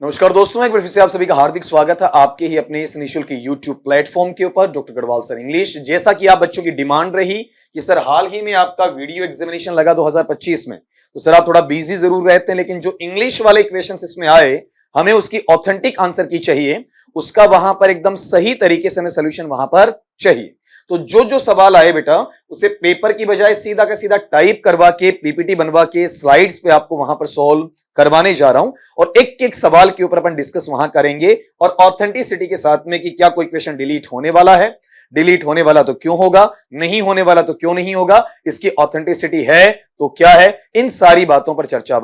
नमस्कार दोस्तों, एक बार फिर से आप सभी का हार्दिक स्वागत है आपके ही अपने इस निःशुल्क यूट्यूब प्लेटफॉर्म के ऊपर डॉक्टर गढ़वाल सर इंग्लिश। जैसा कि आप बच्चों की डिमांड रही कि सर हाल ही में आपका वीडियो एग्जामिनेशन लगा 2025 में, तो सर आप थोड़ा बिजी जरूर रहते हैं, लेकिन जो इंग्लिश वाले क्वेश्चंस इसमें आए हमें उसकी ऑथेंटिक आंसर की चाहिए, उसका वहां पर एकदम सही तरीके से हमें सोल्यूशन वहां पर चाहिए। तो जो सवाल आए बेटा उसे पेपर की बजाय सीधा का सीधा टाइप करवा के पीपीटी बनवा के स्लाइड्स पे आपको वहां पर सॉल्व करवाने जा रहा हूं और एक एक सवाल के ऊपर अपन डिस्कस वहां करेंगे और ऑथेंटिसिटी के साथ में कि क्या कोई क्वेश्चन डिलीट होने वाला है, डिलीट होने वाला तो क्यों होगा, नहीं होने वाला तो क्यों नहीं होगा, इसकी ऑथेंटिसिटी है तो क्या है, इन सारी बातों पर चर्चा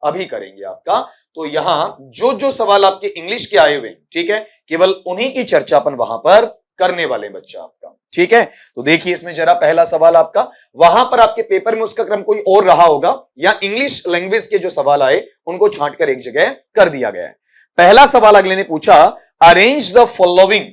अभी करेंगे आपका। तो यहां जो सवाल आपके इंग्लिश के आए हुए, ठीक है, केवल उन्हीं की चर्चा अपन वहां पर करने वाले बच्चा आपका, ठीक है। तो देखिए इसमें जरा पहला सवाल आपका, वहां पर आपके पेपर में उसका क्रम कोई और रहा होगा या इंग्लिश लैंग्वेज के जो सवाल आए उनको छांटकर एक जगह कर दिया गया है। पहला सवाल अगले ने पूछा, अरेंज द फॉलोइंग।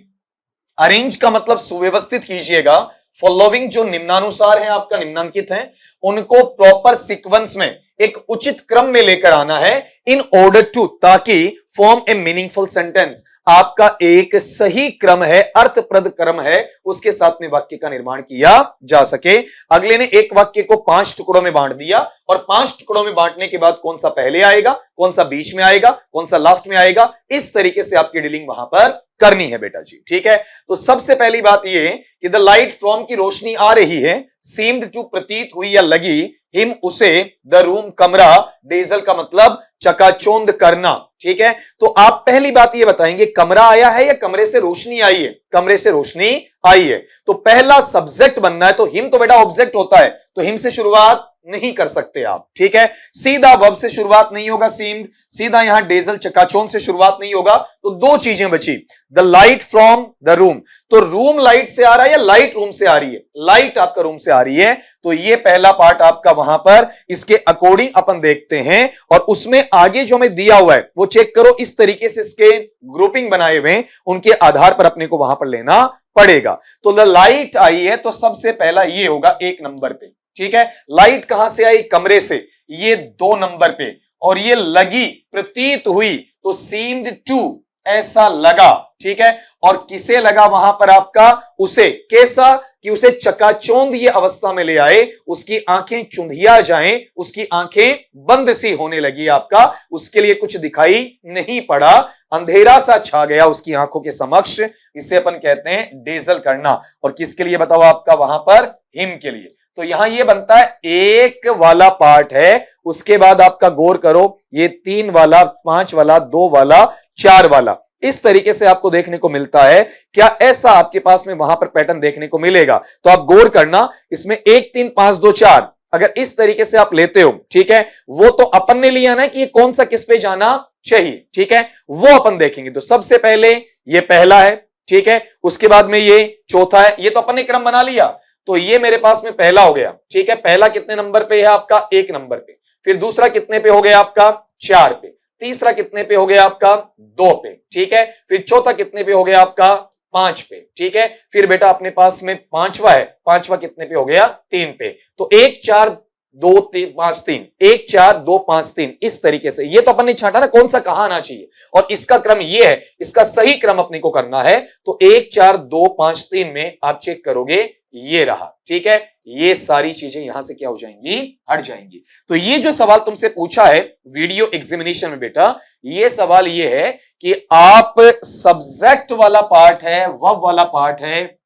अरेंज का मतलब सुव्यवस्थित कीजिएगा, फॉलोइंग जो निम्नानुसार है आपका निम्नांकित है उनको प्रॉपर सीक्वेंस में एक उचित क्रम में लेकर आना है, इन ऑर्डर टू, ताकि फॉर्म ए मीनिंगफुल सेंटेंस, आपका एक सही क्रम है, अर्थप्रद क्रम है, उसके साथ में वाक्य का निर्माण किया जा सके। अगले ने एक वाक्य को 5 टुकड़ों में बांट दिया और 5 टुकड़ों में बांटने के बाद कौन सा पहले आएगा, कौन सा बीच में आएगा, कौन सा लास्ट में आएगा, इस तरीके से आपकी डीलिंग वहां पर करनी है बेटा जी, ठीक है। तो सबसे पहली बात यह कि द लाइट फ्रॉम की रोशनी आ रही है, सीम्ड टू प्रतीत हुई या लगी, हिम उसे, द रूम कमरा, डेजल का मतलब चकाचौंध करना, ठीक है। तो आप पहली बात ये बताएंगे कमरा आया है या कमरे से रोशनी आई है, कमरे से रोशनी आई है। तो पहला सब्जेक्ट बनना है, तो हिम तो बेटा ऑब्जेक्ट होता है, तो हिम से शुरुआत नहीं कर सकते आप, ठीक है। सीधा वर्ब से शुरुआत नहीं होगा सीम्ड, सीधा यहां डेजल चकाचौंध से शुरुआत नहीं होगा, तो दो चीजें बची, the light from the room, तो रूम लाइट से आ रहा है या लाइट रूम से आ रही है, लाइट आपका रूम से आ रही है, तो ये पहला पार्ट आपका वहां पर इसके अकॉर्डिंग अपन देखते हैं और उसमें आगे जो हमें दिया हुआ है वो चेक करो, इस तरीके से इसके ग्रुपिंग बनाए हुए उनके आधार पर अपने को वहां पर लेना पड़ेगा। तो द लाइट आई है तो सबसे पहला ये होगा 1 नंबर पे, ठीक है। लाइट कहां से आई, कमरे से, ये 2 नंबर पे, और ये लगी, प्रतीत हुई, तो सीम्ड टू, ऐसा लगा, ठीक है। और किसे लगा वहां पर आपका, उसे, कैसा कि उसे चकाचौंध ये अवस्था में ले आए, उसकी आंखें चुंधिया जाएं, उसकी आंखें बंद सी होने लगी आपका, उसके लिए कुछ दिखाई नहीं पड़ा, अंधेरा सा छा गया उसकी आंखों के समक्ष, इसे अपन कहते हैं डेजल करना। और किसके लिए बताओ आपका वहां पर, हिम के लिए। तो यहां ये बनता है 1 वाला पार्ट है, उसके बाद आपका गौर करो ये 3 वाला, 5 वाला, 2 वाला, 4 वाला, इस तरीके से आपको देखने को मिलता है। क्या ऐसा आपके पास में वहां पर पैटर्न देखने को मिलेगा? तो आप गौर करना, इसमें 1 3 5 2 4 अगर इस तरीके से आप लेते हो, ठीक है, वो तो अपन ने लिया ना कि ये कौन सा किस पे जाना चाहिए, ठीक है, वो अपन देखेंगे। तो सबसे पहले ये पहला है, ठीक है, उसके बाद में ये चौथा है, ये तो अपन ने क्रम बना लिया, तो ये मेरे पास में पहला हो गया, ठीक है। पहला कितने नंबर पे है आपका, 1 नंबर पे, फिर दूसरा कितने पे हो गया आपका, 4 पे, तीसरा कितने पे हो गया आपका, 2 पे, ठीक है, फिर चौथा कितने पे हो गया आपका, 5 पे, ठीक है, फिर बेटा अपने पास में पांचवा है, पांचवा कितने पे हो गया, 3 पे। तो 1 4 2 3 5 3, 1 4 2 5 3, इस तरीके से। ये तो अपन ने छांटा ना कौन सा कहां आना चाहिए, और इसका क्रम ये है, इसका सही क्रम अपने को करना है। तो 1 4 2 5 3 में आप चेक करोगे ये रहा, ठीक है। ये सारी चीजें यहां से क्या हो जाएंगी, हट जाएंगी। तो ये जो सवाल तुमसे पूछा है वीडियो एग्जामिनेशन में बेटा, ये सवाल ये है कि आप सब्जेक्ट वाला पार्ट है, वर्ब वाला पार्ट है,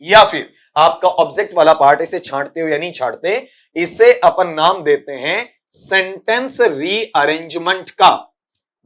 या फिर आपका ऑब्जेक्ट वाला पार्ट, इसे छांटते हो या नहीं छांटते, इसे अपन नाम देते हैं सेंटेंस रीअरेंजमेंट का।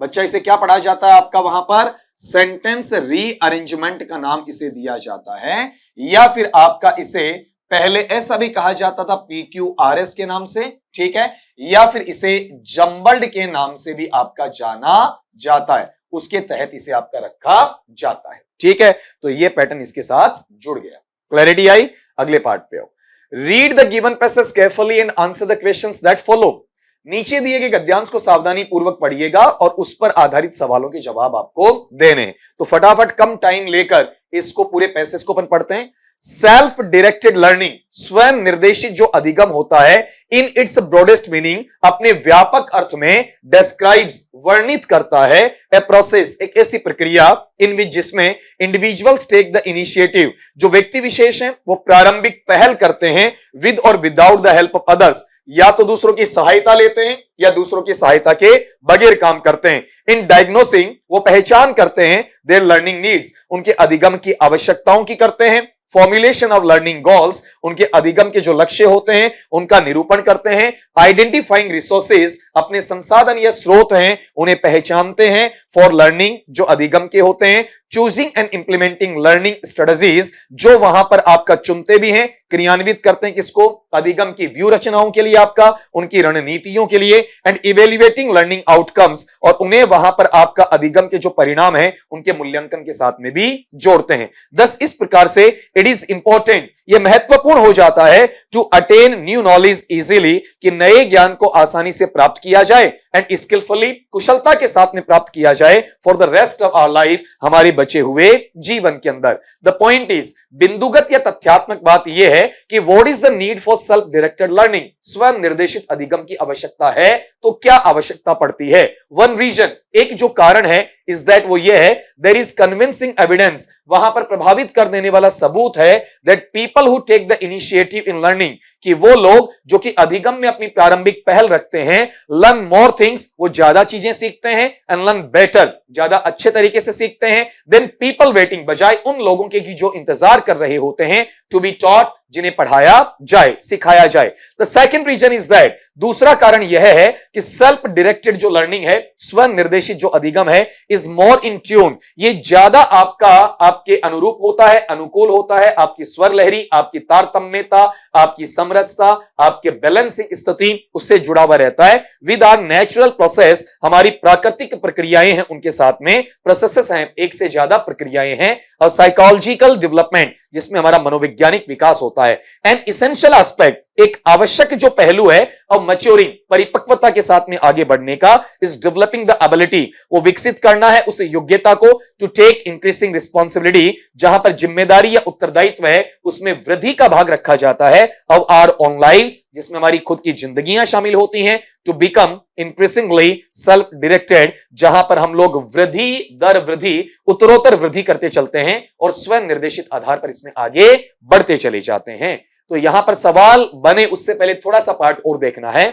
बच्चा इसे क्या पढ़ा जाता है आपका वहां पर, सेंटेंस रीअरेंजमेंट का नाम इसे दिया जाता है, या फिर आपका इसे पहले ऐसा भी कहा जाता था PQRS के नाम से, ठीक है, या फिर इसे जम्बल्ड के नाम से भी आपका जाना जाता है, उसके तहत इसे आपका रखा जाता है, ठीक है। तो ये पैटर्न इसके साथ जुड़ गया, क्लैरिटी आई। अगले पार्ट पे आओ, read the given passage carefully and answer the questions that follow. नीचे दिए गए गद्यांश को सावधानी पूर्वक पढ़िएगा और उस पर आधारित सवालों के जवाब आपको देने हैं। तो फटाफट कम टाइम लेकर इसको पूरे पैसेज को अपन पढ़ते हैं। सेल्फ डायरेक्टेड लर्निंग, स्वयं निर्देशित जो अधिगम होता है, इन इट्स ब्रॉडेस्ट मीनिंग, अपने व्यापक अर्थ में डिस्क्राइब्स, वर्णित करता है, ए प्रोसेस, एक ऐसी प्रक्रिया, इन विच, जिसमें इंडिविजुअल्स टेक द इनिशिएटिव, जो व्यक्ति विशेष हैं वो प्रारंभिक पहल करते हैं, विद और without the help of others, या तो दूसरों की सहायता लेते हैं या दूसरों की सहायता के बगैर काम करते हैं। इन डायग्नोसिंग, वो पहचान करते हैं, देयर लर्निंग नीड्स, उनके अधिगम की आवश्यकताओं की करते हैं। फॉर्मुलेशन ऑफ लर्निंग गोल्स, उनके अधिगम के जो लक्ष्य होते हैं उनका निरूपण करते हैं। आइडेंटिफाइंग रिसोर्सेज, अपने संसाधन या स्रोत हैं उन्हें पहचानते हैं, फॉर लर्निंग, जो अधिगम के होते हैं। Choosing and implementing learning strategies, जो वहां पर आपका चुनते भी हैं, क्रियान्वित करते हैं किसको, अधिगम की व्यू रचनाओं के लिए, आपका उनकी रणनीतियों के लिए। एंड इवेल्युएटिंग लर्निंग आउटकम्स, और उन्हें वहां पर आपका अधिगम के जो परिणाम है उनके मूल्यांकन के साथ में भी जोड़ते हैं। दस इस प्रकार से इट इज इंपॉर्टेंट, यह महत्वपूर्ण हो जाता है, to attain new knowledge easily, कि नए ज्ञान को आसानी से प्राप्त किया जाए, एंड स्किलफुली, कुशलता के साथ में प्राप्त किया जाए, for the rest of our life, हमारे बचे हुए जीवन के अंदर। द पॉइंट इज, बिंदुगत या तथ्यात्मक बात यह है कि what is the need for self directed learning, स्वयं निर्देशित अधिगम की आवश्यकता है तो क्या आवश्यकता पड़ती है। वन रीजन, एक जो कारण है, इज दैट, वो ये है, देयर इज कन्विंसिंग एविडेंस, वहां पर प्रभावित कर देने वाला सबूत है, that people who take the initiative in learning, कि वो लोग जो कि अधिगम में अपनी प्रारंभिक पहल रखते हैं, लर्न मोर थिंग्स, वो ज्यादा चीजें सीखते हैं, एंड लर्न बेटर, ज्यादा अच्छे तरीके से सीखते हैं, देन पीपल वेटिंग, बजाय उन लोगों के की जो इंतजार कर रहे होते हैं, टू बी टॉट, जिन्हें पढ़ाया जाए, सिखाया जाए। The second reason is that, दूसरा कारण यह है कि सेल्फ डायरेक्टेड जो लर्निंग है, स्वयं निर्देशित जो अधिगम है, इज मोर इन ट्यून, ये ज्यादा आपके अनुरूप होता है, अनुकूल होता है, आपकी स्वर लहरी, आपकी तारतम्यता, आपकी समरसता, आपके बैलेंसिंग स्थिति उससे जुड़ा हुआ रहता है, विद आर नेचुरल प्रोसेस, हमारी प्राकृतिक प्रक्रियाएं हैं उनके साथ में, प्रोसेसेस हैं, एक से ज्यादा प्रक्रियाएं हैं, और साइकोलॉजिकल डेवलपमेंट, जिसमें हमारा मनोवैज्ञानिक विकास होता है। एंड इसेंशियल एस्पेक्ट, एक आवश्यक जो पहलू है, और मैच्योरिंग, परिपक्वता के साथ में आगे बढ़ने का, इज डेवलपिंग द एबिलिटी, वो विकसित करना है उस योग्यता को, टू टेक इंक्रीजिंग रिस्पॉन्सिबिलिटी, जहां पर जिम्मेदारी या उत्तरदायित्व है उसमें वृद्धि का भाग रखा जाता है, ऑफ आवर ओन लाइफ, जिसमें हमारी खुद की जिंदगियां शामिल होती हैं, to become increasingly self directed, जहां पर हम लोग वृद्धि दर वृद्धि, उत्तरोत्तर वृद्धि करते चलते हैं और स्वयं निर्देशित आधार पर इसमें आगे बढ़ते चले जाते हैं। तो यहां पर सवाल बने उससे पहले थोड़ा सा पार्ट और देखना है।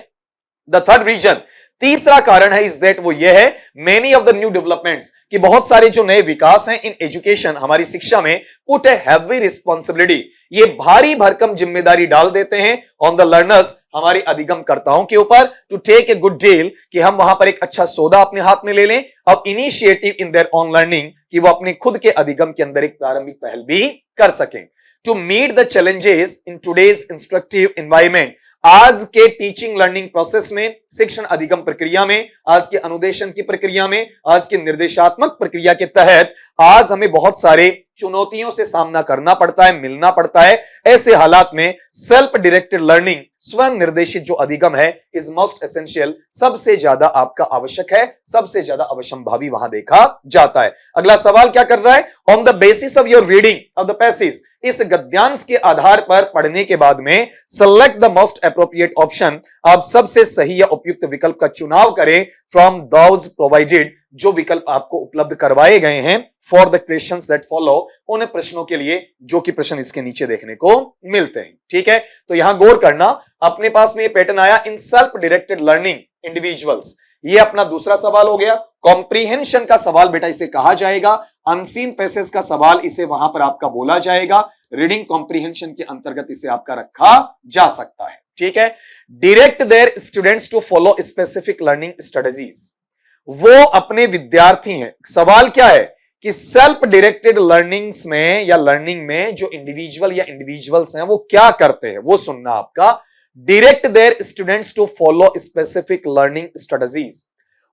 द थर्ड रीजन, तीसरा कारण है, इज दैट, वो ये है, many of the new developments, कि बहुत सारे जो नए विकास हैं इन एजुकेशन, हमारी शिक्षा में, पुट ए हैवी रिस्पॉन्सिबिलिटी, ये भारी भरकम जिम्मेदारी डाल देते हैं, ऑन द लर्नर्स, हमारे अधिगमकर्ताओं के ऊपर, to take a good deal, कि हम वहां पर एक अच्छा सौदा अपने हाथ में ले लें, अब initiative in their on learning, कि वो अपने खुद के अधिगम के अंदर एक प्रारंभिक पहल भी कर सकें। To meet the challenges in today's instructive environment, आज के टीचिंग लर्निंग प्रोसेस में, शिक्षण अधिगम प्रक्रिया में, आज के अनुदेशन की प्रक्रिया में, आज की निर्देशात्मक प्रक्रिया के तहत आज हमें बहुत सारे चुनौतियों से सामना करना पड़ता है, मिलना पड़ता है। ऐसे हालात में सेल्फ डायरेक्टेड लर्निंग, स्वयं निर्देशित जो अधिगम है, इज मोस्ट एसेंशियल, सबसे ज्यादा आपका आवश्यक है, सबसे ज्यादा अवश्यंभावी वहां देखा जाता है। अगला सवाल क्या कर रहा है, on the basis of your reading of the passage, इस गद्यांश के आधार पर पढ़ने के बाद में, select the most appropriate option, आप सबसे सही या उपयुक्त विकल्प का चुनाव करें, फ्रॉम दोज प्रोवाइडेड, जो विकल्प आपको उपलब्ध करवाए गए हैं, for the questions that follow, उन प्रश्नों के लिए जो कि प्रश्न इसके नीचे देखने को मिलते हैं। ठीक है, तो यहां गौर करना, अपने पास में ये पैटर्न आया, in self directed learning individuals, ये अपना दूसरा सवाल हो गया। कॉम्प्रीहेंशन का सवाल बेटा इसे कहा जाएगा, अनसीन पैसेज का सवाल इसे वहां पर आपका बोला जाएगा, रीडिंग कॉम्प्रीहेंशन के अंतर्गत इसे आपका रखा जा सकता है। ठीक है, direct their students to follow specific learning strategies, वो अपने विद्यार्थी हैं। सवाल क्या है कि सेल्फ डायरेक्टेड लर्निंग्स में या लर्निंग में जो इंडिविजुअल या इंडिविजुअल्स हैं वो क्या करते हैं, वो सुनना आपका। Direct their students to follow specific learning strategies,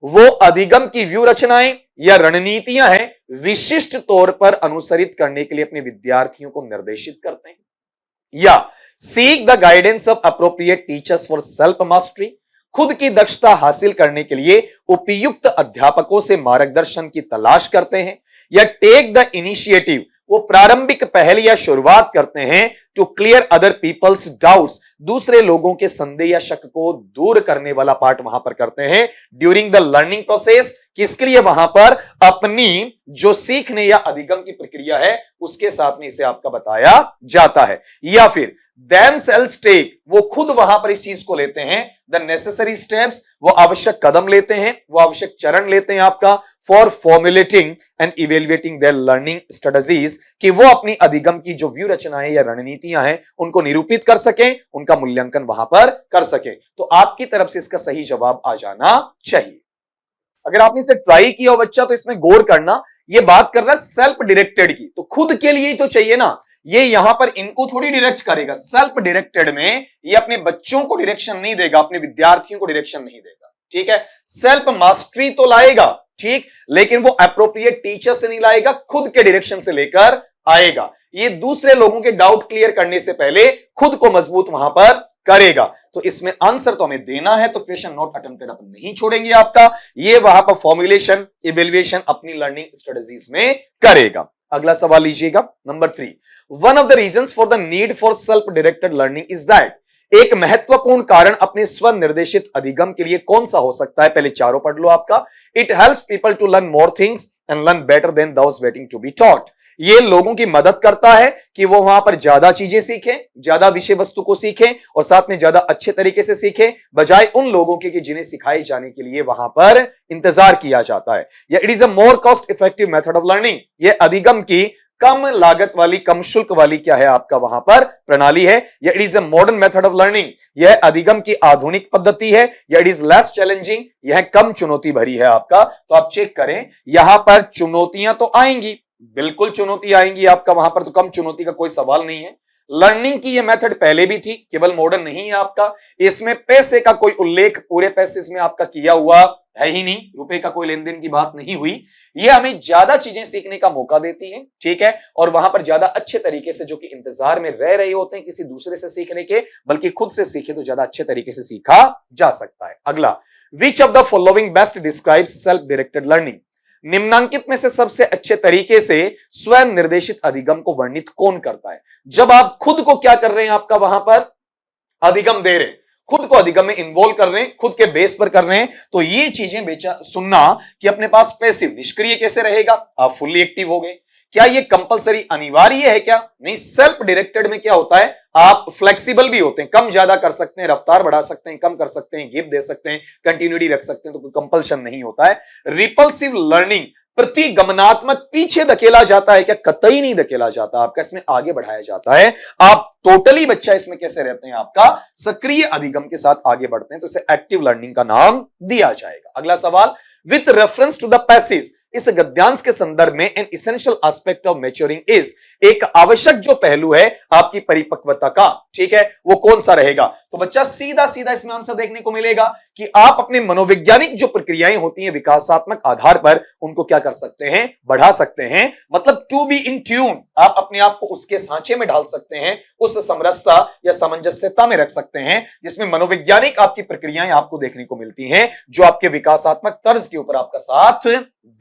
वो अधिगम की व्यू रचनाएं या रणनीतियां हैं, विशिष्ट तौर पर अनुसरित करने के लिए अपने विद्यार्थियों को निर्देशित करते हैं। या seek the guidance of appropriate teachers for self mastery, खुद की दक्षता हासिल करने के लिए उपयुक्त अध्यापकों से मार्गदर्शन की तलाश करते हैं। या टेक द इनिशिएटिव, वो प्रारंभिक पहल या शुरुआत करते हैं to clear other people's doubts, दूसरे लोगों के संदेह या शक को दूर करने वाला पार्ट वहां पर करते हैं ड्यूरिंग द लर्निंग प्रोसेस। किसके लिए? वहां पर अपनी जो सीखने या अधिगम की प्रक्रिया है उसके साथ में इसे आपका बताया जाता है। या फिर themselves take, वो खुद वहां पर इस चीज को लेते हैं, द नेसेसरी स्टेप्स, वो आवश्यक कदम लेते हैं, वो आवश्यक चरण लेते हैं आपका for formulating and evaluating there learning strategies, कि वो अपनी अधिगम की जो व्यू रचनाएं या रणनीतियां हैं उनको निरूपित कर सकें, उनका मूल्यांकन वहां पर कर सकें। तो आपकी तरफ से इसका सही जवाब आ जाना चाहिए। अगर आपने इसे ट्राई किया हो बच्चा तो इसमें गौर करना, ये बात कर रहा है सेल्फ डायरेक्टेड की, तो खुद के लिए तो चाहिए ना, ये यहां पर इनको थोड़ी डायरेक्ट करेगा। सेल्फ डायरेक्टेड में ये अपने बच्चों को डायरेक्शन नहीं देगा, अपने विद्यार्थियों को डायरेक्शन नहीं देगा, ठीक है। सेल्फ मास्टरी तो लाएगा, ठीक, लेकिन वो एप्रोप्रिएट टीचर से नहीं लाएगा, खुद के डायरेक्शन से लेकर आएगा। ये दूसरे लोगों के डाउट क्लियर करने से पहले खुद को मजबूत वहां पर करेगा। तो इसमें आंसर तो हमें देना है, तो क्वेश्चन नॉट अटेम्प्टेड अपन नहीं छोड़ेंगे आपका, ये वहां पर फॉर्मुलेशन इवेल्युएशन अपनी लर्निंग स्ट्रेटजीज में करेगा। अगला सवाल लीजिएगा, number 3, one of the reasons for the need for self directed learning is that, एक महत्वपूर्ण कारण अपने स्व निर्देशित अधिगम के लिए कौन सा हो सकता है? पहले चारों पढ़ लो आपका। It helps people to learn more things and learn better than those waiting to be taught, ये लोगों की मदद करता है कि वो वहां पर ज्यादा चीजें सीखें, ज्यादा विषय वस्तु को सीखें और साथ में ज्यादा अच्छे तरीके से सीखें, बजाय उन लोगों के कि जिन्हें सिखाए जाने के लिए वहां पर इंतजार किया जाता है। या it is a more cost effective method of learning, ये अधिगम की कम लागत वाली, कम शुल्क वाली क्या है आपका वहां पर प्रणाली है। या it is a modern method of learning, यह अधिगम की आधुनिक पद्धति है। या इट इज लेस चैलेंजिंग, यह कम चुनौती भरी है आपका। तो आप चेक करें, यहां पर चुनौतियां तो आएंगी, बिल्कुल चुनौती आएंगी आपका वहां पर, तो कम चुनौती का कोई सवाल नहीं है। लर्निंग की यह मेथड पहले भी थी, केवल मॉडर्न नहीं है आपका। इसमें पैसे का कोई उल्लेख, पूरे पैसे इसमें आपका किया हुआ है ही नहीं, रुपए का कोई लेन देन की बात नहीं हुई। ये हमें ज्यादा चीजें सीखने का मौका देती है, ठीक है, और वहां पर ज्यादा अच्छे तरीके से, जो कि इंतजार में रह रहे होते हैं किसी दूसरे से सीखने के, बल्कि खुद से सीखे तो ज्यादा अच्छे तरीके से सीखा जा सकता है। अगला, which of the following best describes self directed learning, निम्नांकित में से सबसे अच्छे तरीके से स्वयं निर्देशित अधिगम को वर्णित कौन करता है? जब आप खुद को क्या कर रहे हैं आपका वहां पर अधिगम दे रहे हैं, खुद को अधिगम में इन्वॉल्व कर रहे हैं, खुद के बेस पर कर रहे हैं, तो ये चीजें बेचा सुनना कि अपने पास पैसिव निष्क्रिय कैसे रहेगा, आप फुल्ली एक्टिव हो गए। क्या ये कंपलसरी अनिवार्य है क्या? नहीं, सेल्फ डायरेक्टेड में क्या होता है, आप फ्लेक्सिबल भी होते हैं, कम ज्यादा कर सकते हैं, रफ्तार बढ़ा सकते हैं, कम कर सकते हैं, गिव दे सकते हैं, कंटिन्यूटी रख सकते हैं, तो कोई कंपल्शन नहीं होता है। रिपल्सिव लर्निंग, प्रतिगमनात्मक, पीछे धकेला जाता है क्या? कतई नहीं धकेला जाता आपका, इसमें आगे बढ़ाया जाता है। आप टोटली बच्चा इसमें कैसे रहते हैं आपका, सक्रिय अधिगम के साथ आगे बढ़ते हैं, तो इसे एक्टिव लर्निंग का नाम दिया जाएगा। अगला सवाल, with reference to the passage, इस गद्यांश के संदर्भ में an essential aspect of maturing is, एक आवश्यक जो पहलू है आपकी परिपक्वता का, ठीक है, वो कौन सा रहेगा? तो बच्चा सीधा सीधा इसमें आंसर देखने को मिलेगा कि आप अपने मनोवैज्ञानिक जो प्रक्रियाएं होती हैं विकासात्मक आधार पर, उनको क्या कर सकते हैं, बढ़ा सकते हैं। मतलब टू बी इन ट्यून, आप अपने आप को उसके सांचे में ढाल सकते हैं, उस समरसता या सामंजस्यता में रख सकते हैं जिसमें मनोवैज्ञानिक आपकी प्रक्रियाएं आपको देखने को मिलती हैं, जो आपके विकासात्मक तर्ज के ऊपर आपका साथ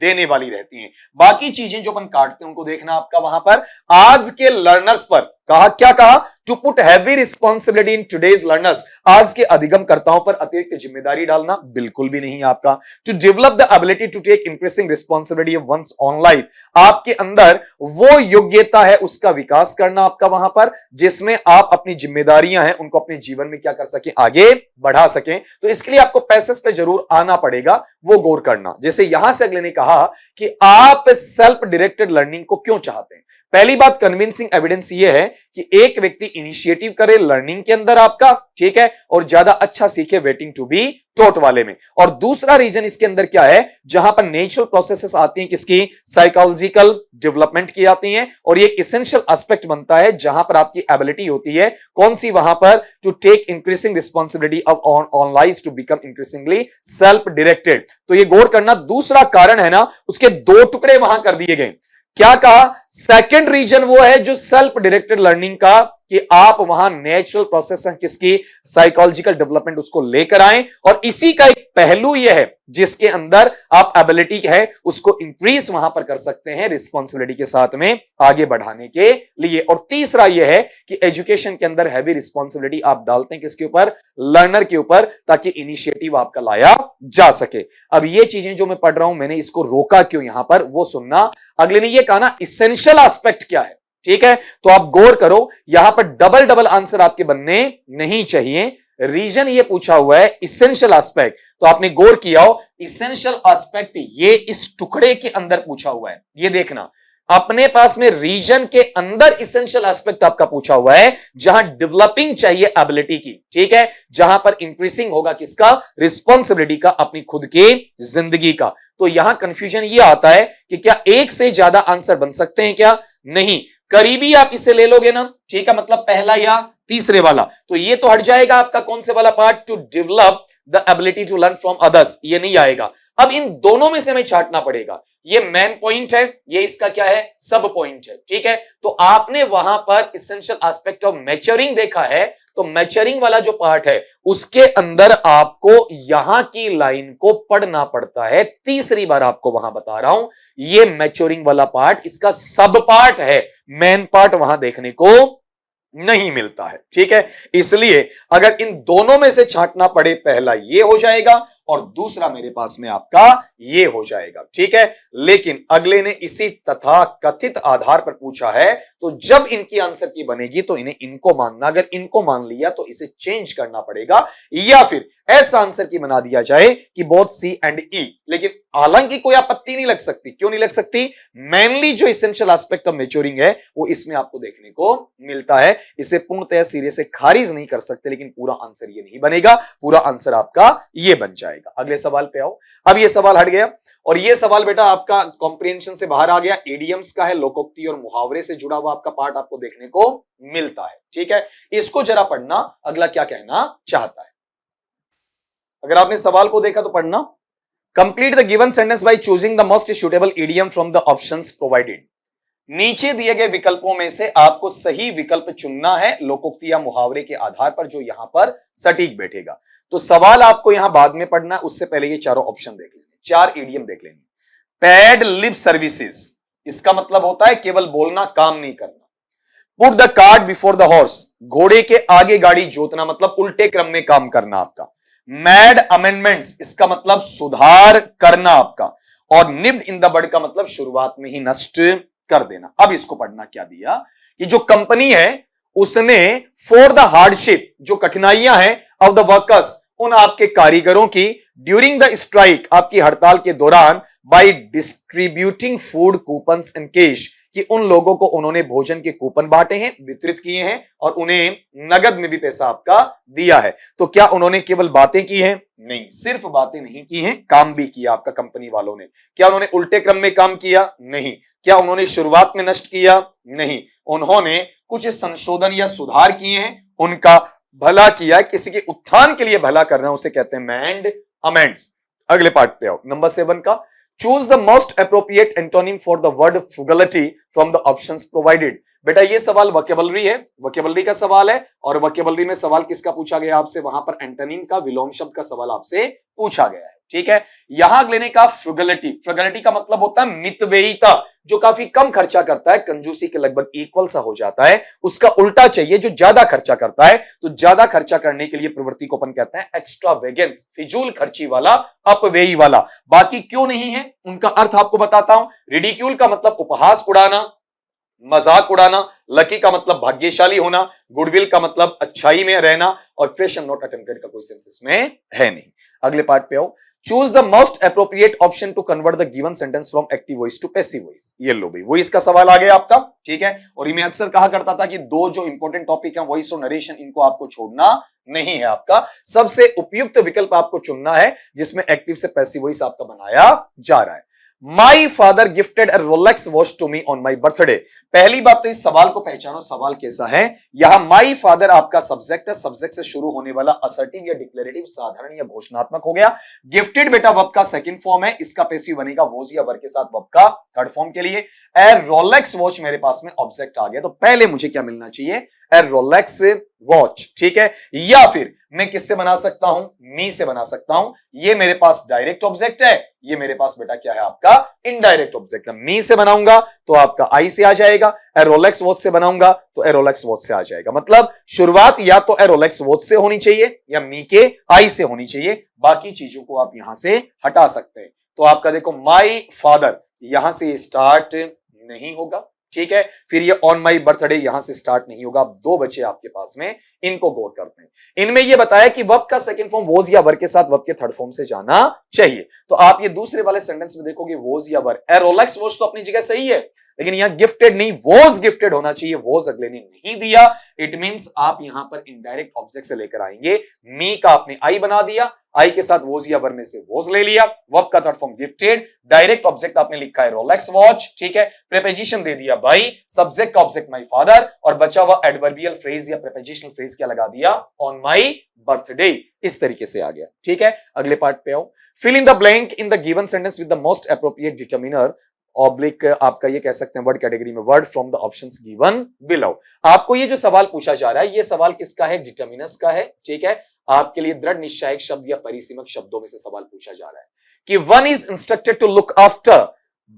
देने वाली रहती हैं। बाकी चीजें जो अपन काटते हैं उनको देखना आपका वहां पर। आज के लर्नर्स पर कहा, क्या कहा, to put heavy responsibility in today's learners, आज के अधिगमकर्ताओं पर अतिरिक्त जिम्मेदारी डालना बिल्कुल भी नहीं आपका। To develop the ability to take increasing responsibility of one's own life, आपके अंदर वो योग्यता है उसका विकास करना आपका वहां पर, जिसमें आप अपनी जिम्मेदारियां हैं उनको अपने जीवन में क्या कर सकें, आगे बढ़ा सकें। तो इसके लिए आपको पैसेज पे जरूर आना पड़ेगा, वो गौर करना। जैसे यहां से अगले ने कहा कि आप सेल्फ डायरेक्टेड लर्निंग को क्यों चाहते हैं। पहली बात, कन्विंसिंग एविडेंस ये है कि एक व्यक्ति इनिशिएटिव करे लर्निंग के अंदर आपका, ठीक है, और ज्यादा अच्छा सीखे वेटिंग टू बी टॉट वाले में। और दूसरा रीजन इसके अंदर क्या है, जहां पर नेचुरल प्रोसेसेस आती हैं, किसकी, साइकोलॉजिकल डेवलपमेंट की आती हैं, और ये एक एसेंशियल एस्पेक्ट बनता है जहां पर आपकी एबिलिटी होती है, कौन सी, वहां पर to take increasing responsibility of own life to become increasingly self directed. तो ये गौर करना, दूसरा कारण है ना, उसके दो टुकड़े वहां कर दिए गए। क्या कहा, सेकंड रीजन वो है जो सेल्फ डायरेक्टेड लर्निंग का कि आप वहां नेचुरल प्रोसेस किसकी साइकोलॉजिकल डेवलपमेंट उसको लेकर आए, और इसी का एक पहलू यह है जिसके अंदर आप एबिलिटी है उसको इंक्रीज वहां पर कर सकते हैं रिस्पॉन्सिबिलिटी के साथ में आगे बढ़ाने के लिए। और तीसरा यह है कि एजुकेशन के अंदर हैवी रिस्पॉन्सिबिलिटी आप डालते हैं किसके ऊपर, लर्नर के ऊपर, ताकि इनिशिएटिव आपका लाया जा सके। अब ये चीजें जो मैं पढ़ रहा हूं मैंने इसको रोका क्यों यहां पर वो सुनना। अगले ने ये कहा ना इसेंशियल एस्पेक्ट क्या है, ठीक है, तो आप गौर करो यहां पर डबल डबल आंसर आपके बनने नहीं चाहिए। रीजन ये पूछा हुआ है इसेंशियल एस्पेक्ट, तो आपने गौर किया हो इसेंशियल एस्पेक्ट ये इस टुकड़े के अंदर पूछा हुआ है। ये देखना अपने पास में रीजन के अंदर इसेंशियल एस्पेक्ट आपका पूछा हुआ है, जहां डेवलपिंग चाहिए एबिलिटी की, ठीक है, जहां पर इंक्रीजिंग होगा किसका, रिस्पॉन्सिबिलिटी का, अपनी खुद की जिंदगी का। तो यहां कंफ्यूजन ये आता है कि क्या एक से ज्यादा आंसर बन सकते हैं क्या, नहीं, करीबी आप इसे ले लोगे ना, ठीक है, मतलब पहला या तीसरे वाला, तो ये तो हट जाएगा आपका कौन से वाला part, to develop the ability to learn from others, ये नहीं आएगा। अब इन दोनों में से हमें छांटना पड़ेगा, ये मेन पॉइंट है, ये इसका क्या है, सब पॉइंट है, ठीक है। तो आपने वहां पर इसेंशियल एस्पेक्ट ऑफ मैच्योरिंग देखा है, तो मैच्योरिंग वाला जो पार्ट है उसके अंदर आपको यहां की लाइन को पढ़ना पड़ता है। तीसरी बार आपको वहां बता रहा हूं, ये मैच्योरिंग वाला पार्ट इसका सब पार्ट है, मेन पार्ट वहां देखने को नहीं मिलता है, ठीक है। इसलिए अगर इन दोनों में से छांटना पड़े, पहला ये हो जाएगा और दूसरा मेरे पास में आपका ये हो जाएगा, ठीक है। लेकिन अगले ने इसी तथा कथित आधार पर पूछा है, तो जब इनकी आंसर की बनेगी तो इन्हें इनको मानना, अगर इनको मान लिया तो इसे चेंज करना पड़ेगा, या फिर ऐसा आंसर की बना दिया जाए कि बोथ सी एंड ई। लेकिन हालांकि कोई आपत्ति नहीं लग सकती, क्यों नहीं लग सकती, मेनली जो इसेंशियल एस्पेक्ट ऑफ मैच्योरिंग है वो इसमें आपको देखने को मिलता है। इसे पूर्णतः सिरे से खारिज नहीं कर सकते, लेकिन पूरा आंसर ये नहीं बनेगा, पूरा आंसर आपका ये बन जाएगा। अगले सवाल पे आओ। अब ये सवाल हट गया, और ये सवाल बेटा आपका कॉम्प्रिहेंशन से बाहर आ गया, एडियम्स का है, लोकोक्ति और मुहावरे से जुड़ा हुआ आपका पार्ट आपको देखने को मिलता है, ठीक है। इसको जरा पढ़ना, अगला क्या कहना चाहता है। अगर आपने सवाल को देखा तो पढ़ना, complete the given sentence by choosing the most suitable idiom from the options provided. नीचे दिए गए विकल्पों में से आपको सही विकल्प चुनना है लोकोक्ति या मुहावरे के आधार पर, जो यहां पर सटीक बैठेगा। तो सवाल आपको यहां बाद में पढ़ना, उससे पहले ये चारों ऑप्शन देख लेंगे, चार इडियम देख लेंगे। पेड लिप सर्विसेज, इसका मतलब होता है केवल बोलना, काम नहीं करना। Put the cart before the horse, घोड़े के आगे गाड़ी जोतना, मतलब उल्टे क्रम में काम करना आपका। मैड अमेंडमेंट्स, इसका मतलब सुधार करना आपका। और निब्ड इन द बड का मतलब शुरुआत में ही नष्ट कर देना। अब इसको पढ़ना क्या दिया कि जो कंपनी है उसने फॉर द हार्डशिप, जो कठिनाइयां हैं, ऑफ द वर्कर्स, उन आपके कारीगरों की, ड्यूरिंग द स्ट्राइक, आपकी हड़ताल के दौरान, by distributing food coupons and cash, कि उन लोगों को उन्होंने भोजन के कूपन बांटे हैं, वितरित किए हैं, और उन्हें नगद में भी पैसा आपका दिया है। तो क्या उन्होंने केवल बातें की हैं? नहीं, सिर्फ बातें नहीं की हैं, काम भी किया आपका कंपनी वालों ने। क्या उन्होंने उल्टे क्रम में काम किया? नहीं। क्या उन्होंने शुरुआत में नष्ट किया? नहीं। उन्होंने कुछ संशोधन या सुधार किए हैं, उनका भला किया, किसी के उत्थान के लिए भला करना, उसे कहते हैं मेंड अमेंड्स। अगले पार्ट पे आओ, नंबर 7 का, choose the most appropriate antonym for the word frugality from the options provided. बेटा ये सवाल वोकैबुलरी है, वोकैबुलरी का सवाल है, और वोकैबुलरी में सवाल किसका पूछा गया आपसे, वहां पर एंटोनिम का, विलोम शब्द का सवाल आपसे पूछा गया है, ठीक है। यहां लेने का फ्रुगलिटी, फ्रुगलिटी का मतलब होता है मितव्ययिता, जो काफी कम खर्चा करता है, कंजूसी के लगभग इक्वल सा हो जाता है। उसका उल्टा चाहिए, जो ज्यादा खर्चा करता है। तो ज्यादा खर्चा करने के लिए प्रवृत्ति को अपन कहते हैं एक्स्ट्रावेगेंस, फिजूल खर्ची वाला, अपव्ययी वाला। बाकी क्यों नहीं है उनका अर्थ आपको बताता हूं। रिडिक्यूल का मतलब उपहास उड़ाना, मजाक उड़ाना। लकी का मतलब भाग्यशाली होना। गुडविल का मतलब अच्छाई में रहना। और क्वेश्चन नॉट अटेम्प्टेड का कोई सेंस इसमें है नहीं। अगले पार्ट पे आओ, choose the most appropriate option to convert the given sentence from active voice to passive voice. ये लो भाई, वॉइस का सवाल आ गया आपका, ठीक है। और ये मैं अक्सर कहा करता था कि दो जो इंपॉर्टेंट टॉपिक है, वॉइस और नरेशन, इनको आपको छोड़ना नहीं है। आपका सबसे उपयुक्त विकल्प आपको चुनना है जिसमें एक्टिव से पैसिव वॉइस आपका बनाया जा रहा है। My father gifted a Rolex watch to me on my birthday. पहली बात तो इस सवाल को पहचानो, सवाल कैसा है। यहां माई फादर आपका सब्जेक्ट है, सब्जेक्ट से शुरू होने वाला असर्टिव या डिक्लेरेटिव, साधारण या घोषणात्मक हो गया। गिफ्टेड बेटा वर्ब का सेकंड फॉर्म है, इसका पैसिव बनेगा वॉज या वर के साथ वर्ब का थर्ड फॉर्म के लिए। ए रोलेक्स वॉच मेरे पास में ऑब्जेक्ट आ गया, तो पहले मुझे क्या मिलना चाहिए, ए रोलेक्स वॉच, ठीक है। या फिर मैं किससे बना सकता हूं, मी से बना सकता हूं। ये मेरे पास डायरेक्ट ऑब्जेक्ट है, ये मेरे पास बेटा क्या है आपका इनडायरेक्ट ऑब्जेक्ट है। मी से बनाऊंगा तो आपका आई से आ जाएगा, ए रोलेक्स वॉच से बनाऊंगा तो ए रोलेक्स वॉच से आ जाएगा। मतलब शुरुआत या तो ए रोलेक्स वॉच से होनी चाहिए या मी के आई से होनी चाहिए, बाकी चीजों को आप यहां से हटा सकते हैं। तो आपका देखो माई फादर यहां से स्टार्ट नहीं होगा, ठीक है। फिर ये ऑन माई बर्थडे यहां से स्टार्ट नहीं होगा। अब दो बचे आपके पास में, इनको गौर करते हैं। इनमें ये बताया कि वर्ब का सेकंड फॉर्म वॉज या वर के साथ वर्ब के थर्ड फॉर्म से जाना चाहिए। तो आप ये दूसरे वाले सेंटेंस में देखोगे वॉज या वर। ए रोलेक्स वॉच तो अपनी जगह सही है, लेकिन यहां गिफ्टेड नहीं वॉज गिफ्टेड होना चाहिए। वॉज अगले ने नहीं दिया, इट मींस आप यहां पर इनडायरेक्ट ऑब्जेक्ट से लेकर आएंगे। मी का आपने आई बना दिया, आई के साथ वॉज या वर में से वॉज ले लिया, वर्ब का third form gifted, direct object आपने लिखा है रोलेक्स वॉच, ठीक है। प्रीपोजिशन दे दिया बाई, सब्जेक्ट का ऑब्जेक्ट माय फादर, और बचा हुआ एडवर्बियल फ्रेज या प्रीपोजिशनल फ्रेज क्या लगा दिया ऑन माय बर्थडे। इस तरीके से आ गया, ठीक है। अगले पार्ट पे आओ। Fill in the blank in the given sentence with the most appropriate determiner oblique, आपका ये कह सकते हैं वर्ड कैटेगरी में word from the options given below. आपको ये जो सवाल पूछा जा रहा है, ये सवाल किसका है, डिटर्मिनस का है, ठीक है। आपके लिए दृढ़ निश्चायक शब्द या परिसीमक शब्दों में से सवाल पूछा जा रहा है कि one is instructed to look after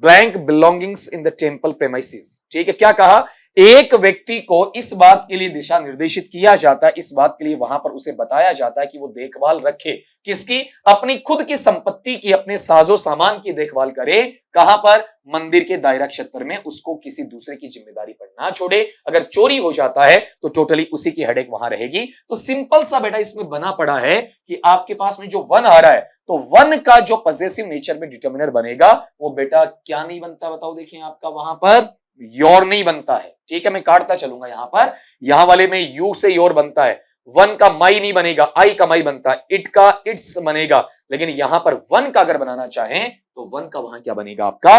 blank belongings in the temple premises, ठीक है। क्या कहा, एक व्यक्ति को इस बात के लिए दिशा निर्देशित किया जाता है, इस बात के लिए वहां पर उसे बताया जाता है कि वो देखभाल रखे, किसकी, अपनी खुद की संपत्ति की, अपने साजो सामान की देखभाल करे। कहां पर, मंदिर के दायरा क्षेत्र में, उसको किसी दूसरे की जिम्मेदारी पर ना छोड़े। अगर चोरी हो जाता है तो टोटली उसी की हेडेक वहां रहेगी। तो सिंपल सा बेटा इसमें बना पड़ा है कि आपके पास में जो वन आ रहा है, तो वन का जो पॉसेसिव नेचर में डिटर्मिनर बनेगा वो बेटा क्या नहीं बनता, बताओ। देखिए आपका वहां पर योर नहीं बनता है, ठीक है। मैं काटता चलूंगा यहां पर, यहां वाले में यू से योर बनता है, वन का माई नहीं बनेगा, आई का माई बनता है, इट का इट्स बनेगा। लेकिन यहां पर वन का अगर बनाना चाहें तो वन का वहां क्या बनेगा, आपका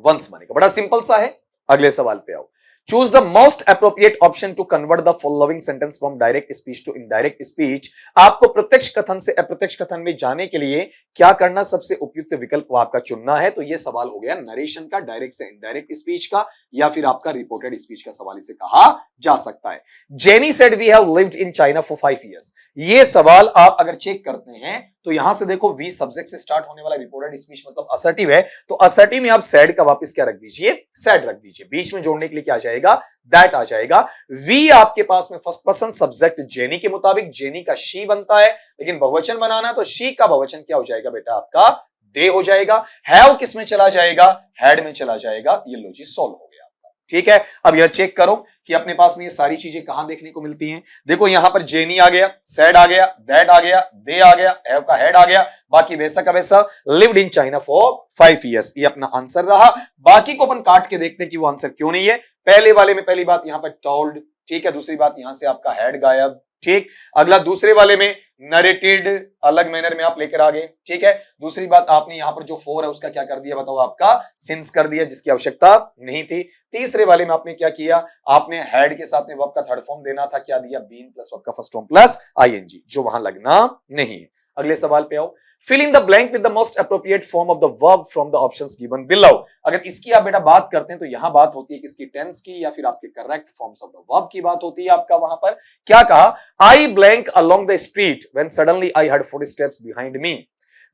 वंस बनेगा। बड़ा सिंपल सा है। अगले सवाल पे आओ। Choose the most appropriate option to convert the following sentence from direct speech to indirect speech. आपको प्रत्यक्ष कथन से अप्रत्यक्ष कथन में जाने के लिए क्या करना, सबसे उपयुक्त विकल्प को आपका चुनना है। तो यह सवाल हो गया नरेशन का, डायरेक्ट से इनडायरेक्ट स्पीच का, या फिर आपका रिपोर्टेड स्पीच का सवाल इसे कहा जा सकता है। Jenny said we have lived in China for 5 years। ये सवाल आप अगर चेक करते हैं तो यहां से देखो वी सब्जेक्ट से स्टार्ट होने वाला रिपोर्टेड स्पीच मतलब असर्टिव है, तो असर्टिव में आप सैड का वापस क्या रख दीजिए, सैड रख दीजिए। बीच में जोड़ने के लिए क्या आ जाएगा, दैट आ जाएगा। वी आपके पास में फर्स्ट पर्सन सब्जेक्ट जेनी के मुताबिक, जेनी का शी बनता है, लेकिन बहुवचन बनाना तो शी का बहुवचन क्या हो जाएगा बेटा, आपका दे हो जाएगा। हैव किस में चला जाएगा, हैड में चला जाएगा। ये लॉजिक सॉल्व हो गया आपका, ठीक है। अब यह चेक करो कि अपने पास में ये सारी चीजें कहां देखने को मिलती हैं। देखो यहां पर जेनी आ गया, सैड आ गया, दैट आ गया, दे आ गया, हैव का हेड आ गया, बाकी वैसा का वैसा lived in China for 5 years। ये अपना आंसर रहा। बाकी को अपन काट के देखते हैं कि वो आंसर क्यों नहीं है। पहले वाले में पहली बात यहां पर टोल्ड, ठीक है। दूसरी बात यहां से आपका हेड गायब, ठीक। अगला दूसरे वाले में नरेटेड अलग मैनर में आप लेकर आ गए, ठीक है। दूसरी बात आपने यहां पर जो 4 है उसका क्या कर दिया, बताओ, आपका सिंस कर दिया, जिसकी आवश्यकता नहीं थी। तीसरे वाले में आपने क्या किया, आपने हेड के साथ में वर्ब का थर्ड फॉर्म देना था, क्या दिया, बीन प्लस वर्ब का फर्स्ट फॉर्म प्लस आईएनजी, जो वहां लगना नहीं है। अगले सवाल पे आओ। Fill in the blank with the most appropriate form of the verb from the options given below. अगर इसकी आप बेटा बात करते हैं तो यहां बात होती है किसकी, टेंस की, या फिर आपके correct forms of the verb की बात होती है। आपका वहां पर क्या कहा, आई blank along the street when suddenly I heard footsteps behind me.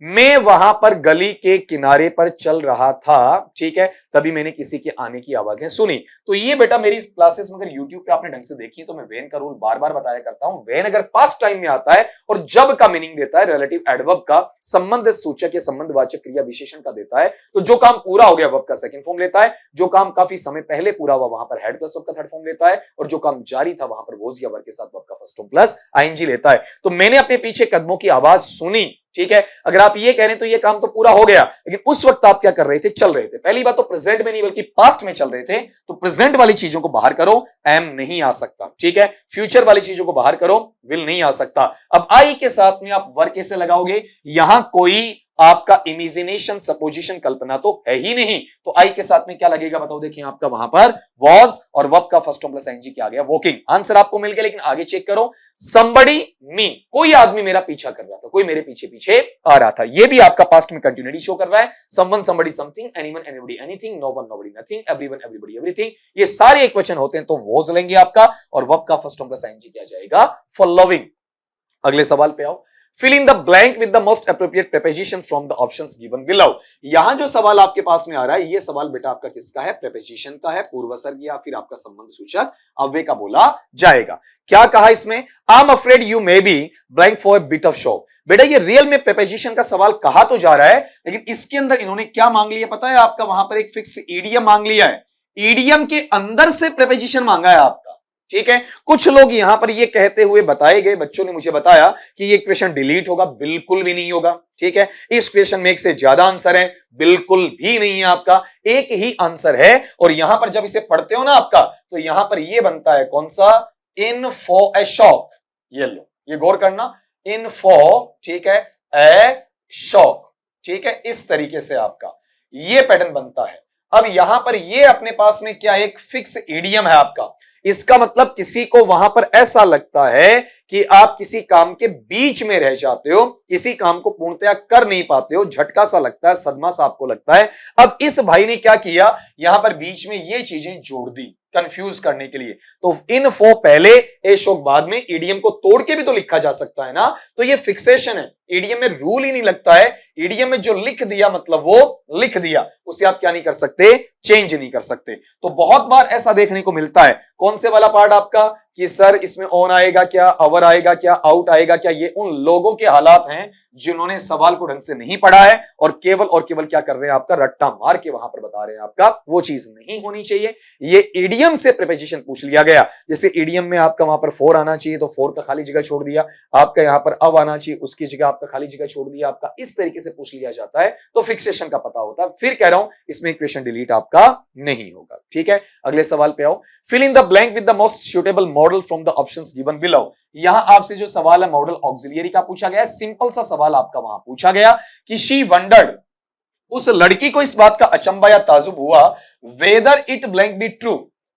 मैं वहां पर गली के किनारे पर चल रहा था, ठीक है, तभी मैंने किसी के आने की आवाजें सुनी। तो ये बेटा मेरी क्लासेस में अगर YouTube पे आपने ढंग से देखी तो मैं वेन का रूल बार बार बताया करता हूं। वेन अगर पास्ट टाइम में आता है और जब का मीनिंग देता है, रिलेटिव एडवर्ब का, संबंध सूचक या संबंधवाचक क्रिया विशेषण का देता है, तो जो काम पूरा हो गया वर्ब का सेकंड फॉर्म लेता है, जो काम काफी समय पहले पूरा हुआ वहां पर हेड प्लस वर्ब का थर्ड फॉर्म लेता है, और जो काम जारी था वहां पर वॉज या वर्ब के साथ वर्ब का फर्स्ट फॉर्म प्लस आईएनजी लेता है। तो मैंने अपने पीछे कदमों की आवाज सुनी, ठीक है। अगर आप ये कह रहे हैं तो ये काम तो पूरा हो गया, लेकिन उस वक्त आप क्या कर रहे थे, चल रहे थे। पहली बात तो प्रेजेंट में नहीं बल्कि पास्ट में चल रहे थे, तो प्रेजेंट वाली चीजों को बाहर करो, एम नहीं आ सकता, ठीक है। फ्यूचर वाली चीजों को बाहर करो, विल नहीं आ सकता। अब आई के साथ में आप वर्ब कैसे लगाओगे, यहां कोई आपका इमेजिनेशन, सपोजिशन, कल्पना तो है ही नहीं, तो आई के साथ में क्या लगेगा बताओ। देखिए आपका वहां पर वॉज और वर्ब का फर्स्ट फॉर्म प्लस आईएनजी क्या आ गया, वॉकिंग। आंसर आपको मिल गया, लेकिन आगे चेक करो, somebody मी, कोई आदमी मेरा पीछा कर रहा था, कोई मेरे पीछे पीछे आ रहा था। ये भी आपका पास्ट में कंटिन्यूटी शो कर रहा है। someone, somebody, something, anyone, anybody, anything, no one, nobody, nothing, everyone, everybody, everything, ये सारे एक वचन होते हैं तो वॉज लेंगे आपका, और वर्ब का फर्स्ट फॉर्म प्लस आईएनजी क्या जाएगा, फॉलोइंग। अगले सवाल पे आओ, fill in the blank with the most appropriate preposition from the options given below। यहां जो सवाल आपके पास में आ रहा है, ये सवाल बेटा आपका किसका है, preposition का है, पूर्वसर्ग या फिर आपका संबंध सूचक अव्यय का बोला जाएगा। क्या कहा इसमें, I'm afraid you may be blank for a bit of show। बेटा ये रियल में preposition का सवाल कहा तो जा रहा है, लेकिन इसके अंदर इन्होंने क्या मांग लिया पता है आपका, वहां पर एक फिक्स ईडीएम मांग लिया है, ईडीएम के अंदर से preposition मांगा है आपका। ठीक है, कुछ लोग यहां पर ये कहते हुए बताए गए, बच्चों ने मुझे बताया कि ये क्वेश्चन डिलीट होगा, बिल्कुल भी नहीं होगा। ठीक है, इस क्वेश्चन में एक से ज्यादा आंसर है, बिल्कुल भी नहीं है आपका, एक ही आंसर है। और यहां पर जब इसे पढ़ते हो ना आपका, तो यहां पर ये बनता है कौन सा, इन फॉर ए शॉक। ये लो, ये गौर करना, इन फॉर, ठीक है, ए शॉक। ठीक है, इस तरीके से आपका ये पैटर्न बनता है। अब यहां पर ये अपने पास में क्या, एक फिक्स ईडीएम है आपका। इसका मतलब किसी को वहां पर ऐसा लगता है कि आप किसी काम के बीच में रह जाते हो, किसी काम को पूर्णतया कर नहीं पाते हो, झटका सा लगता है, सदमा सा आपको लगता है। अब इस भाई ने क्या किया, यहां पर बीच में ये चीजें जोड़ दी कंफ्यूज करने के लिए। तो इन फो पहले, ए शोक बाद में, ईडीएम को तोड़ के भी तो लिखा जा सकता है ना। तो ये फिक्सेशन है, ईडीएम में रूल ही नहीं लगता है। ईडीएम में जो लिख दिया मतलब वो लिख दिया, उसे आप क्या नहीं कर सकते, चेंज नहीं कर सकते। तो बहुत बार ऐसा देखने को मिलता है। कौन से वाला पार्ट आपका, कि सर इसमें ऑन आएगा क्या, अवर आएगा क्या, आउट आएगा क्या, ये उन लोगों के हालात हैं जिन्होंने सवाल को ढंग से नहीं पढ़ा है और केवल क्या कर रहे हैं आपका, रट्टा मार के वहां पर बता रहे हैं आपका, वो चीज नहीं होनी चाहिए। ये ईडीएम से प्रीपोजिशन पूछ लिया गया, जैसे ईडीएम में आपका वहां पर फॉर आना चाहिए तो फॉर का खाली जगह छोड़ दिया, आपका यहां पर अब आना चाहिए उसकी जगह आपका खाली जगह छोड़ दिया आपका, इस तरीके से पूछ लिया जाता है तो फिक्सेशन का पता होता है। फिर कह रहा हूं इसमें क्वेश्चन डिलीट आपका नहीं होगा। ठीक है, अगले सवाल पे आओ, fill in the blank with the most suitable modal from the options given below. यहां आपसे जो सवाल है मॉडल ऑक्सिलियरी का पूछा गया है। सिंपल सा सवाल आपका वहां पूछा गया कि शी वंडर्ड, उस लड़की को इस बात का अचंभा या ताजुब हुआ, whether it blank be true,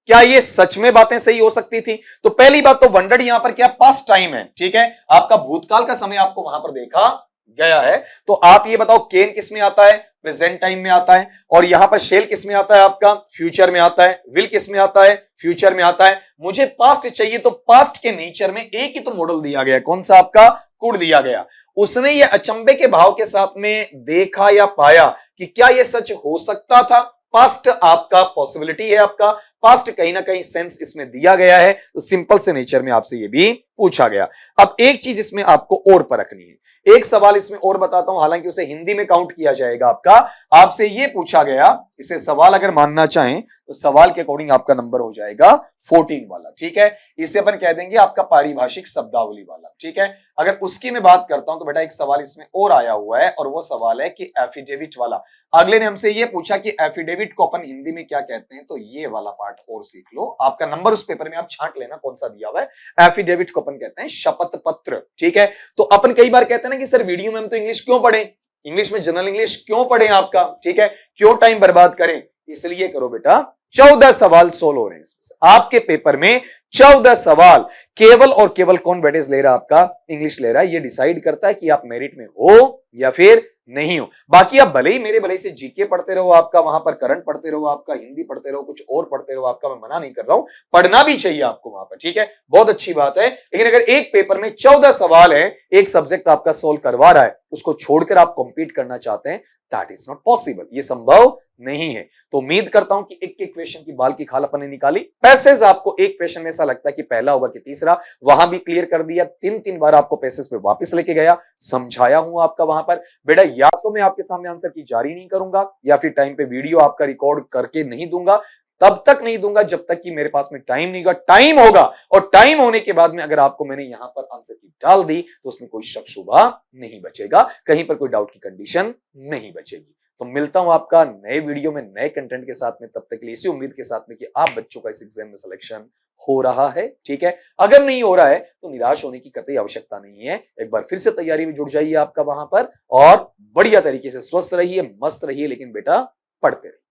क्या ये सच में बातें सही हो सकती थी। तो पहली बात तो वंडर्ड यहां पर क्या, पास्ट टाइम है। ठीक है, आपका भूतकाल का समय आपको वहां पर देखा गया है। तो आप ये बताओ केन किस में आता है, प्रेजेंट टाइम में आता है। और यहां पर शेल किस में आता है आपका, फ्यूचर में आता है। विल किस में आता है, फ्यूचर में आता है। मुझे पास्ट चाहिए तो पास्ट के नेचर में एक ही तो मॉडल दिया गया, कौन सा आपका, कुड दिया गया। उसने ये अचंभे के भाव के साथ में देखा या पाया कि क्या ये सच हो सकता था। पास्ट आपका पॉसिबिलिटी है, आपका पास्ट कहीं ना कहीं सेंस इसमें दिया गया है, तो सिंपल से नेचर में आपसे ये भी पूछा गया। अब एक चीज इसमें आपको और परखनी है, एक सवाल इसमें और बताता हूं, हालांकि उसे हिंदी में काउंट किया जाएगा आपका। आपसे ये पूछा गया, इसे सवाल अगर मानना चाहें तो सवाल के अकॉर्डिंग आपका नंबर हो जाएगा 14 वाला। ठीक है, इसे अपन कह देंगे आपका पारिभाषिक शब्दावली वाला। ठीक है, अगर उसकी मैं बात करता हूं तो बेटा एक सवाल इसमें और आया हुआ है, और वो सवाल है कि एफिडेविट वाला। अगले ने हमसे ये पूछा कि एफिडेविट को अपन हिंदी में क्या कहते हैं, तो ये वाला पार्ट और सीख लो। आपका नंबर उस पेपर में आप छांट लेना कौन सा दिया हुआ है। एफिडेविट को अपन कहते हैं शपथ पत्र। ठीक है, तो अपन कई बार कहते हैं ना कि सर वीडियो में हम तो इंग्लिश क्यों पढ़े, इंग्लिश में जनरल इंग्लिश क्यों पढ़े आपका। ठीक है, क्यों टाइम बर्बाद करें, इसलिए करो बेटा 14 सवाल सोल्व हो रहे हैं इसमें। आपके पेपर में 14 सवाल केवल और केवल कौन वेटेज ले रहा है आपका, इंग्लिश ले रहा है। ये डिसाइड करता है कि आप मेरिट में हो या फिर नहीं हो। बाकी आप भले ही मेरे भले से जीके पढ़ते रहो, आपका वहां पर करंट पढ़ते रहो, आपका हिंदी पढ़ते रहो, कुछ और पढ़ते रहो, आपका मैं मना नहीं कर रहा हूं, पढ़ना भी चाहिए आपको वहां पर। ठीक है, बहुत अच्छी बात है। लेकिन अगर एक पेपर में 14 सवाल है, एक सब्जेक्ट आपका सोल्व करवा रहा है, उसको छोड़कर आप कॉम्पीट करना चाहते हैं, दैट इज नॉट पॉसिबल, ये संभव नहीं है। तो उम्मीद करता हूं कि एक एक क्वेश्चन की बाल की खाल अपन ने निकाली। पैसेज आपको एक क्वेश्चन में ऐसा लगता है कि पहला होगा कि तीसरा, वहां भी क्लियर कर दिया। 3 बार आपको पैसेज पे वापस लेके गया, समझाया हूं आपका वहां पर। बेटा या तो मैं आपके सामने आंसर की जारी नहीं करूंगा, या फिर टाइम पे वीडियो आपका रिकॉर्ड करके नहीं दूंगा। तब तक नहीं दूंगा जब तक कि मेरे पास में टाइम नहीं होगा। टाइम होगा, और टाइम होने के बाद में अगर आपको मैंने यहां पर आंसर की डाल दी तो उसमें कोई शक शुबा नहीं बचेगा, कहीं पर कोई डाउट की कंडीशन नहीं बचेगी। तो मिलता हूं आपका नए वीडियो में नए कंटेंट के साथ में, तब तक के लिए इसी उम्मीद के साथ में कि आप बच्चों का इस एग्जाम में सिलेक्शन हो रहा है। ठीक है, अगर नहीं हो रहा है तो निराश होने की कतई आवश्यकता नहीं है। एक बार फिर से तैयारी में जुड़ जाइए आपका वहां पर, और बढ़िया तरीके से स्वस्थ रहिए, मस्त रहिए, लेकिन बेटा पढ़ते रहिए।